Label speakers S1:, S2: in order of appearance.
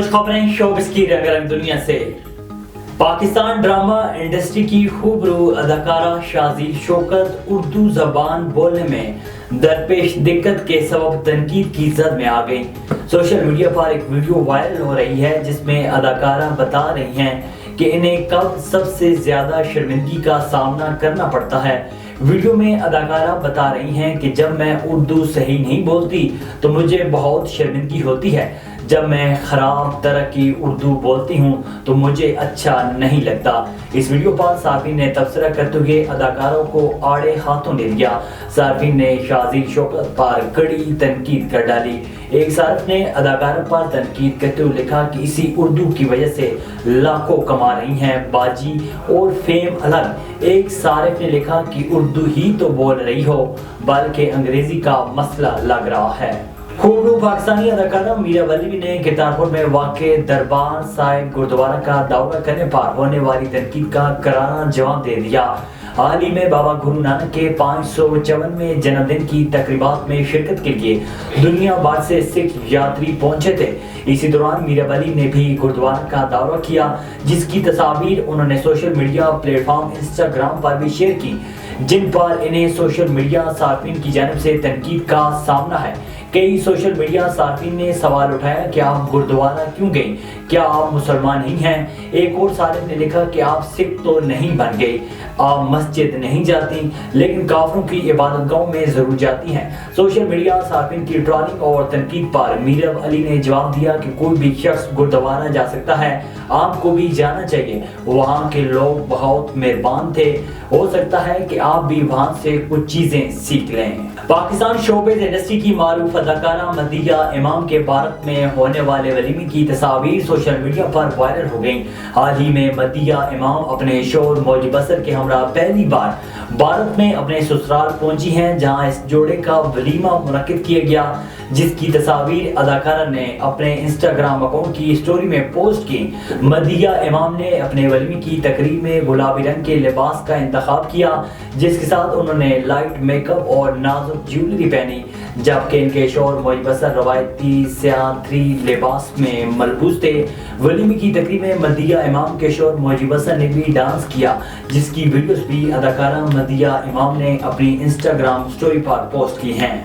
S1: کچھ خبریں شوبز کی رنگ رنگ دنیا سے۔ پاکستان ڈرامہ انڈسٹری کی خوبرو اداکارہ شازیل شوکت اردو زبان بولنے میں درپیش دقت کے سبب تنقید کی زد میں آ گئی۔ سوشل میڈیا پر ایک ویڈیو وائرل ہو رہی ہے جس میں اداکارہ بتا رہی ہیں کہ انہیں کب سب سے زیادہ شرمندگی کا سامنا کرنا پڑتا ہے۔ ویڈیو میں اداکارہ بتا رہی ہیں کہ جب میں اردو صحیح نہیں بولتی تو مجھے بہت شرمندگی ہوتی ہے، جب میں خراب طرح کی اردو بولتی ہوں تو مجھے اچھا نہیں لگتا۔ اس ویڈیو پر صارفین نے تبصرہ کرتے ہوئے اداکاروں کو آڑے ہاتھوں لے لیا۔ صارفین نے شازیل شوکت پر کڑی تنقید کر ڈالی۔ ایک صارف نے اداکارہ پر تنقید کرتے ہوئے لکھا کہ اسی اردو کی وجہ سے لاکھوں کما رہی ہیں، باجی اور فیم الگ۔ ایک صارف نے لکھا کہ اردو ہی تو بول رہی ہو، بلکہ انگریزی کا مسئلہ لگ رہا ہے۔ خوبرو پاکستانی اداکارہ میرا ولی نے کرتارپور میں واقع دربار صاحب گردوارہ کا دورہ کرنے پر ہونے والی تنقید کا کرارا جواب دے دیا۔ حال ہی میں بابا گرو نانک کے 554ویں جنم دن کی تقریبات میں شرکت کے لیے دنیا بھر سے سکھ یاتری پہنچے تھے۔ اسی دوران میرا ولی نے بھی گردوارہ کا دورہ کیا، جس کی تصاویر انہوں نے social media platform Instagram پر بھی شیئر کی، جن پر انہیں سوشل میڈیا صارفین کی جانب سے تنقید کا سامنا ہے۔ کئی سوشل میڈیا صارفین نے سوال اٹھایا کہ آپ گردوارہ کیوں گئیں؟ کیا آپ مسلمان ہی ہیں؟ ایک اور صارف نے لکھا کہ آپ سکھ تو نہیں بن گئے، آپ مسجد نہیں جاتی لیکن کافروں کی عبادت گاہوں میں ضرور جاتی ہیں۔ سوشل میڈیا صارفین کی ٹرولنگ اور تنقید پر میرا علی نے جواب دیا کہ کوئی بھی شخص گردوارہ جا سکتا ہے، آپ کو بھی جانا چاہیے، وہاں کے لوگ بہت مہربان تھے، ہو سکتا ہے کہ آپ بھی وہاں سے کچھ چیزیں سیکھ لیں۔ پاکستان شوبز انڈسٹری کی معروف اداکارہ مدیحہ امام کے بھارت میں ہونے والے ولیمے کی تصاویر سوشل میڈیا پر وائرل ہو گئیں۔ حال ہی میں مدیحہ امام اپنے شوہر موج بصر کے ہمراہ پہلی بار بھارت میں اپنے سسرال پہنچی ہیں، جہاں اس جوڑے کا ولیمہ منعقد کیا گیا، جس کی تصاویر اداکارہ نے اپنے انسٹاگرام اکاؤنٹ کی اسٹوری میں پوسٹ کی۔ مدیحہ امام نے اپنے ولیمے کی تقریب میں گلابی رنگ کے لباس کا انتخاب کیا، جس کے ساتھ انہوں نے لائٹ میک اپ اور نازک جیولری پہنی، جبکہ ان کے شوہر موج بصر روایتی سیاہ تھری لباس میں ملبوس تھے۔ ولیمے کی تقریب میں مدیحہ امام کے شوہر موج بصر نے بھی ڈانس کیا، جس کی ویڈیوز بھی اداکارہ مدیحہ امام نے اپنی انسٹاگرام اسٹوری پر پوسٹ کی ہیں۔